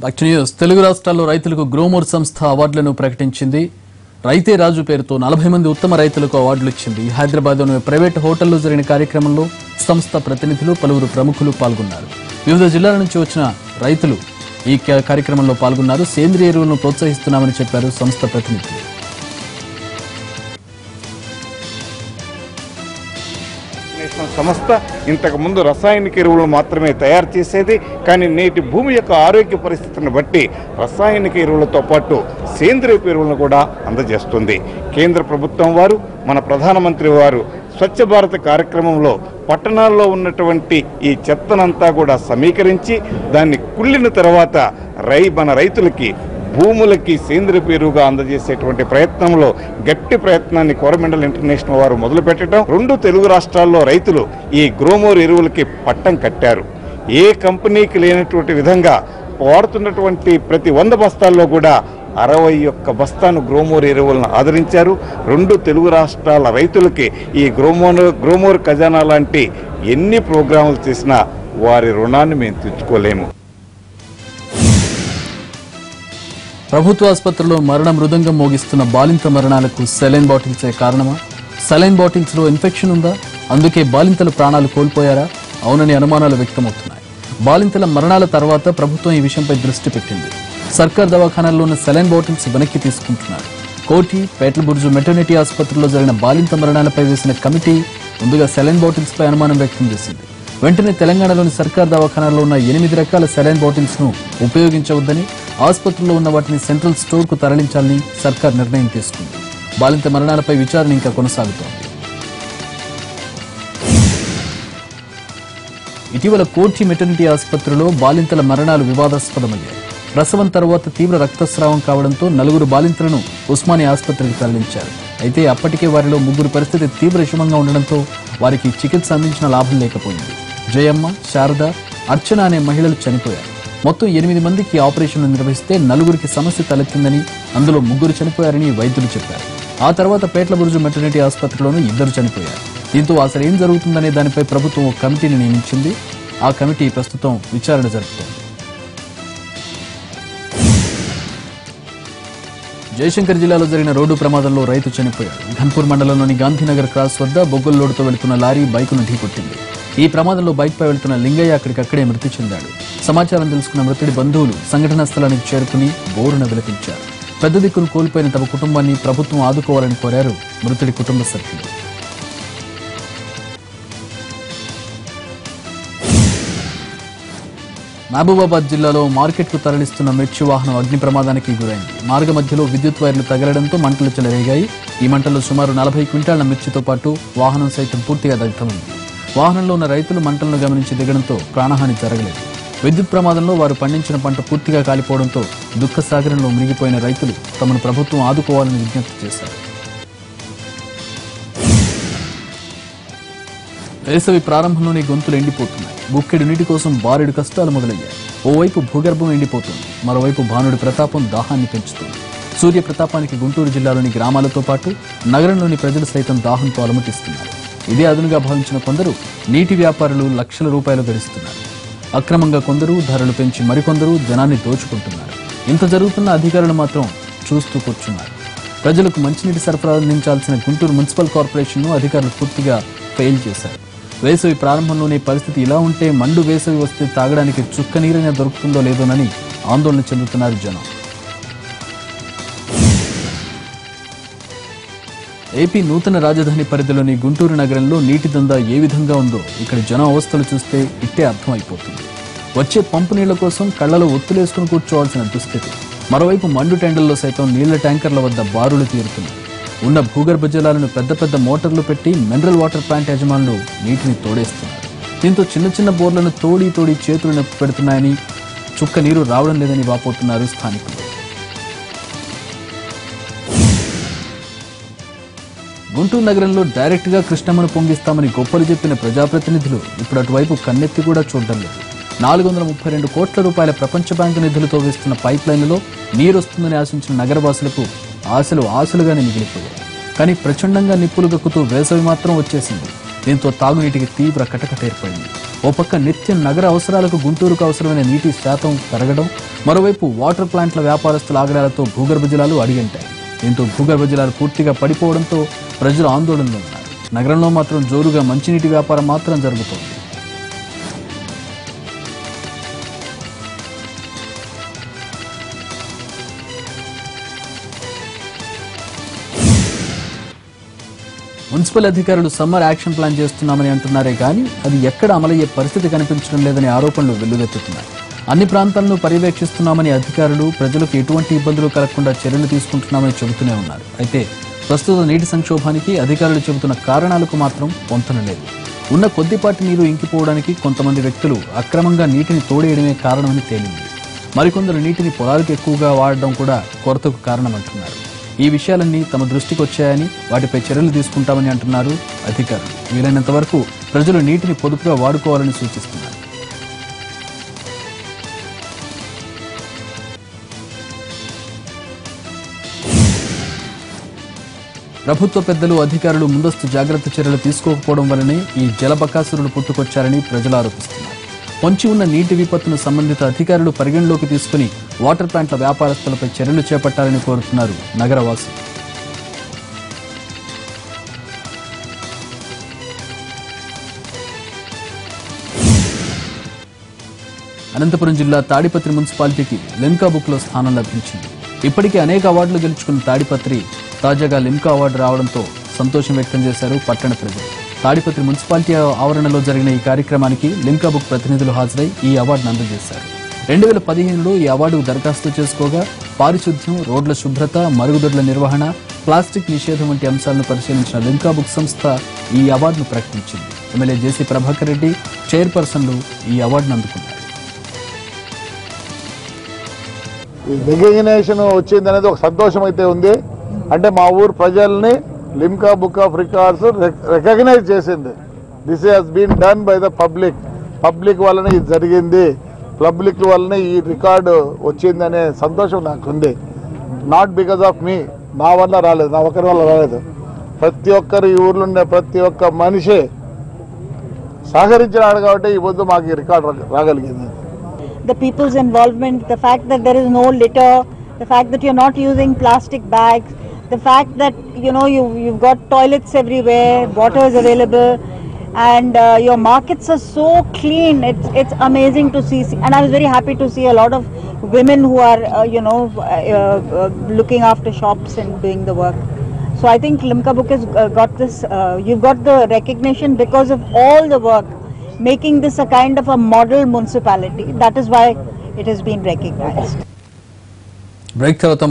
Back to news. Telugu రాష్ట్రాల్లో రైతులకు గ్రోమోర్ సంస్థ అవార్డులను ప్రకటించింది. రైతే రాజు పేరుతో 40 మంది ఉత్తమ రైతులకు అవార్డులు ఇచ్చింది. హైదరాబాద్లోని ప్రైవేట్ హోటల్లో జరిగిన కార్యక్రమంలో సంస్థ ప్రతినిధులు పలువురు ప్రముఖులు పాల్గొన్నారు. వివిధ జిల్లాల నుంచి వచ్చిన రైతులు ఈ కార్యక్రమంలో పాల్గొన్నారు. సేంద్రియ ఎరువులను ప్రోత్సహిస్తున్నామని చెప్పారు సంస్థ ప్రతినిధులు. సంస్థ ఇంతకు ముందు రసాయనిక ఎరువులు మాత్రమే తయారు చేసేది. కానీ నేటి భూమి యొక్క ఆరోగ్య పరిస్థితిని బట్టి రసాయనిక ఎరువులతో పాటు సేంద్రియ ఎరువులను కూడా అందజేస్తుంది. కేంద్ర ప్రభుత్వం వారు, మన ప్రధానమంత్రి వారు స్వచ్ఛ భారత్ కార్యక్రమంలో పట్టణాల్లో ఉన్నటువంటి ఈ చెత్తనంతా కూడా సమీకరించి దాన్ని కుళ్ళిన తర్వాత మన రైతులకి, భూములకి సేంద్రియ ఎరువుగా అందజేసేటువంటి ప్రయత్నంలో గట్టి ప్రయత్నాన్ని కోరమండల్ ఇంటర్నేషనల్ వారు మొదలుపెట్టడం, 2 తెలుగు రాష్ట్రాల్లో రైతులు ఈ గ్రోమోర్ ఎరువులకి పట్టం కట్టారు. ఏ కంపెనీకి లేనటువంటి విధంగా వాడుతున్నటువంటి ప్రతి 100 బస్తాల్లో కూడా 61 బస్తాను గ్రోమోర్ ఎరువులను ఆదరించారు. 2 తెలుగు రాష్ట్రాల రైతులకి ఈ గ్రోమోర్ ఖజానా లాంటి ఎన్ని ప్రోగ్రాములు చేసినా వారి రుణాన్ని మేము తెచ్చుకోలేము. ప్రభుత్వ ఆసుపత్రిలో మరణ మృదంగం మోగిస్తున్న బాలింత మరణాలకు సెలైన్ బాటిల్సే కారణమా? సెలైన్ బాటిల్స్ లో ఇన్ఫెక్షన్ ఉందా? అందుకే బాలింతలు ప్రాణాలు కోల్పోయారా? అవునని అనుమానాలు వ్యక్తమవుతున్నాయి. బాలింతల మరణాల తర్వాత ప్రభుత్వం ఈ విషయంపై దృష్టి పెట్టింది. సర్కార్ దవాఖానాల్లో ఉన్న సెలైన్ బాటిల్స్ వెనక్కి తీసుకుంటున్నారు. కోటి, పేట్లబుర్జు మెటర్నిటీ ఆసుపత్రిలో జరిగిన బాలింత మరణాలపై వేసిన కమిటీ ముందుగా సెలైన్ బాటిల్స్ పై అనుమానం వ్యక్తం చేసింది. వెంటనే తెలంగాణలోని సర్కార్ దవాఖానాల్లో ఉన్న 8 రకాల సెలైన్ బాటిల్స్ ను ఉపయోగించవద్దని, ఆసుపత్రిలో ఉన్న వాటిని సెంట్రల్ స్టోర్ కు తరలించాలని సర్కార్ నిర్ణయం తీసుకుంది. బాలింత మరణాలపై విచారణ ఇంకా కొనసాగుతోంది. ఇటీవల కోటి మెటర్నిటీ ఆసుపత్రిలో బాలింతల మరణాలు వివాదాస్పదమయ్యాయి. ప్రసవం తర్వాత తీవ్ర రక్తస్రావం కావడంతో 4 బాలింతలను ఉస్మానియా ఆసుపత్రికి తరలించారు. అయితే అప్పటికే వారిలో 3 పరిస్థితి తీవ్ర విషమంగా ఉండడంతో వారికి చికిత్స అందించిన లాభం లేకపోయింది. జయమ్మ, శారద, అర్చన అనే మహిళలు చనిపోయారు. మొత్తం 8 మందికి ఆపరేషన్లు నిర్వహిస్తే 4కి సమస్య తలెత్తిందని, అందులో 3 చనిపోయారని వైద్యులు చెప్పారు. ఆ తర్వాత పేట్లబుర్జు మెటర్నిటీ ఆసుపత్రిలోనూ 2 చనిపోయారు. దీంతో అసలు ఏం జరుగుతుందనే దానిపై ప్రభుత్వం ఒక కమిటీని నియమించింది. ఆ కమిటీ ప్రస్తుతం విచారణ జరుపుతోంది. జయశంకర్ జిల్లాలో జరిగిన రోడ్డు ప్రమాదంలో రైతు చనిపోయాడు. ఘన్పూర్ మండలంలోని గాంధీనగర్ క్రాస్ వద్ద బొగ్గుల లోడుతో వెళుతున్న లారీ బైకును ఢీకొట్టింది. ఈ ప్రమాదంలో బైక్పై వెళుతున్న లింగయ్య అక్కడికక్కడే మృతి చెందాడు. సమాచారం తెలుసుకున్న మృతుడి బంధువులు సంఘటనా స్థలానికి చేరుకుని బోరున విలపించారు. పెద్ద దిక్కును కోల్పోయిన తమ కుటుంబాన్ని ప్రభుత్వం ఆదుకోవాలని కోరారు మృతుడి కుటుంబ సభ్యులు. మహబూబాబాద్ జిల్లాలో మార్కెట్కు తరలిస్తున్న మిర్చి వాహనం అగ్ని ప్రమాదానికి గురైంది. మార్గ మధ్యలో విద్యుత్ వైర్లు తగలడంతో మంటలు చెలరేగాయి. ఈ మంటల్లో సుమారు 40 క్వింటాళ్ల మిర్చితో పాటు వాహనం సైతం పూర్తిగా దగ్ధమైంది. వాహనంలో ఉన్న రైతులు మంటలను గమనించి దిగడంతో ప్రాణహాని జరగలేదు. విద్యుత్ ప్రమాదంలో వారు పండించిన పంట పూర్తిగా కాలిపోవడంతో దుఃఖసాగరంలో మునిగిపోయిన రైతులు తమను ప్రభుత్వం ఆదుకోవాలని విజ్ఞప్తి చేశారు. వేసవి ప్రారంభంలోనే గొంతులు ఎండిపోతున్నాయి. బుక్కెడు నీటి కోసం బారెడు కష్టాలు మొదలయ్యాయి. ఓవైపు భూగర్భం ఎండిపోతుంది, మరోవైపు భానుడి ప్రతాపం దాహాన్ని పెంచుతుంది. సూర్య ప్రతాపానికి గుంటూరు జిల్లాలోని గ్రామాలతో పాటు నగరంలోని ప్రజలు సైతం దాహంతో అలమటిస్తున్నారు. ఇదే అదునుగా భావించిన కొందరు నీటి వ్యాపారులు లక్షల రూపాయలు గడిస్తున్నారు. అక్రమంగా కొందరు, ధరలు పెంచి మరికొందరు జనాన్ని దోచుకుంటున్నారు. ఇంత జరుగుతున్న అధికారులు మాత్రం చూస్తూ కూర్చున్నారు. ప్రజలకు మంచినీటి సరఫరా అందించాల్సిన గుంటూరు మున్సిపల్ కార్పొరేషన్ను అధికారులు పూర్తిగా ఫెయిల్ చేశారు. వేసవి ప్రారంభంలోనే పరిస్థితి ఇలా ఉంటే మండు వేసవి వస్తే తాగడానికి చుక్క నీరైనా దొరుకుతుందో లేదోనని ఆందోళన చెందుతున్నారు జనం. ఏపీ నూతన రాజధాని పరిధిలోని గుంటూరు నగరంలో నీటి దందా ఏ విధంగా ఉందో ఇక్కడ జనం అవస్థలు చూస్తే ఇట్టే అర్థమైపోతుంది. వచ్చే పంపు నీళ్ల కోసం కళ్లలో ఒత్తులేసుకుని కూర్చోవాల్సిన దుస్థితి. మరోవైపు మండు టెండల్లో సైతం నీళ్ల ట్యాంకర్ల వద్ద బారులు తీరుతున్నాయి. ఉన్న భూగర్భ జలాలను పెద్ద పెద్ద మోటార్లు పెట్టి మినరల్ వాటర్ ప్లాంట్ యజమానులు నీటిని తోడేస్తున్నారు. దీంతో చిన్న చిన్న బోర్లను తోడి చేతులు నొప్పి పెడుతున్నాయని, చుక్క నీరు రావడం లేదని వాపోతున్నారు స్థానికులు. గుంటూరు నగరంలో డైరెక్ట్ గా కృష్ణమ్మను పొంగిస్తామని గొప్పలు చెప్పిన ప్రజాప్రతినిధులు ఇప్పుడు అటువైపు కన్నెత్తి కూడా చూడడం లేదు. 432 కోట్ల రూపాయల ప్రపంచ బ్యాంకు నిధులతో వేస్తున్న పైప్ లైన్లలో నీరొస్తుందని ఆశించిన నగరవాసులకు ఆశలుగానే మిగిలిపోయాయి. కానీ ప్రచండంగా నిప్పులు గక్కుతూ వేసవి మాత్రం వచ్చేసింది. దీంతో తాగునీటికి తీవ్ర కటకట ఏర్పడింది. ఓ పక్క నిత్యం నగర అవసరాలకు గుంటూరుకు అవసరమైన నీటి శాతం పెరగడం, మరోవైపు వాటర్ ప్లాంట్ల వ్యాపారస్తుల ఆగ్రహాలతో భూగర్భ జలాలు అడిగంటాయి. దీంతో భూగర్భ జలాలు పూర్తిగా పడిపోవడంతో ప్రజలు ఆందోళనలో ఉన్నారు. నగరంలో మాత్రం జోరుగా మంచినీటి వ్యాపారం మాత్రం జరుగుతోంది. మున్సిపల్ అధికారులు సమ్మర్ యాక్షన్ ప్లాన్ చేస్తున్నామని అంటున్నారే కానీ అది ఎక్కడ అమలయ్యే పరిస్థితి కనిపించడం లేదనే ఆరోపణలు వెల్లువెత్తుతున్నాయి. అన్ని ప్రాంతాలను పర్యవేక్షిస్తున్నామని అధికారులు ప్రజలకు ఎటువంటి ఇబ్బందులు కలగకుండా చర్యలు తీసుకుంటున్నామని చెబుతూనే ఉన్నారు. అయితే ప్రస్తుత నీటి సంక్షోభానికి అధికారులు చెబుతున్న కారణాలకు మాత్రం పొంతన లేదు. ఉన్న కొద్దిపాటి నీరు ఇంకిపోవడానికి కొంతమంది వ్యక్తులు అక్రమంగా నీటిని తోడేయడమే కారణమని తేలింది. మరికొందరు నీటిని పొలాలకు ఎక్కువగా వాడడం కూడా కొరతకు కారణమంటున్నారు. ఈ విషయాలన్నీ తమ దృష్టికి వచ్చాయని వాటిపై చర్యలు తీసుకుంటామని అంటున్నారు అధికారులు. వీలైనంత వరకు ప్రజలు నీటిని పొదుపుగా వాడుకోవాలని సూచిస్తున్నారు. ప్రభుత్వ పెద్దలు అధికారులు ముందస్తు జాగ్రత్త చర్యలు తీసుకోకపోవడం వల్లనే ఈ జలబకాసురులు పుట్టుకొచ్చారని ప్రజలు ఆరోపిస్తున్నారు. పొంచి ఉన్న నీటి విపత్తును సంబంధిత అధికారులు పరిగణలోకి తీసుకుని వాటర్ ప్లాంట్ల వ్యాపారస్తులపై చర్యలు చేపట్టాలని కోరుతున్నారు నగరవాసులు. అనంతపురం జిల్లా తాడిపత్రి మున్సిపాలిటీకి లిమ్కా బుక్ లో స్థానం లభించింది. ఇప్పటికే అనేక అవార్డులు గెలుచుకున్న తాడిపత్రి తాజాగా లిమ్కా అవార్డు రావడంతో సంతోషం వ్యక్తం చేశారు పట్టణ ప్రజలు. తాడిపత్రి మున్సిపాలిటీ ఆవరణలో జరిగిన ఈ కార్యక్రమానికి లిమ్కా బుక్ ప్రతినిధులు హాజరై ఈ అవార్డును అందజేశారు. 2015లో ఈ అవార్డుకు దరఖాస్తు చేసుకోగా పారిశుద్ధ్యం, రోడ్ల శుభ్రత, మరుగుదొడ్ల నిర్వహణ, ప్లాస్టిక్ నిషేధం వంటి అంశాలను పరిశీలించిన లిమ్కా బుక్ సంస్థ ఈ అవార్డును ప్రకటించింది. ఎమ్మెల్యే జేసీ ప్రభాకర్ రెడ్డి, చైర్పర్సన్లు ఈ అవార్డును అందుకున్నారు. రికగ్నిషన్ వచ్చింది అనేది ఒక సంతోషం అయితే ఉంది. అంటే మా ఊరు ప్రజల్ని Limca Book of Records recognize చేసింది. This has been done by the public వల్లనే ఇది జరిగింది, పబ్లిక్ వల్లనే ఈ రికార్డు వచ్చింది అనే సంతోషం నాకు ఉంది. నాట్ బికాజ్ ఆఫ్ మీ, నా వల్ల రాలేదు, నా ఒకరి వల్ల రాలేదు. ప్రతి ఒక్కరు ఈ ఊర్లో ఉండే ప్రతి ఒక్క మనిషి సహకరించినాడు కాబట్టి ఈ పొద్దు మాకు ఈ record రాగలిగింది. The people's involvement, the fact that there is no litter, the fact that you're not using plastic bags, the fact that you've got toilets everywhere, water is available, and your markets are so clean. It's amazing to see, and I was very happy to see a lot of women who are looking after shops and doing the work. So I think Limca Book has got this. You've got the recognition because of all the work, making this a kind of a model municipality. That is why it has been recognized. Break తర్వాత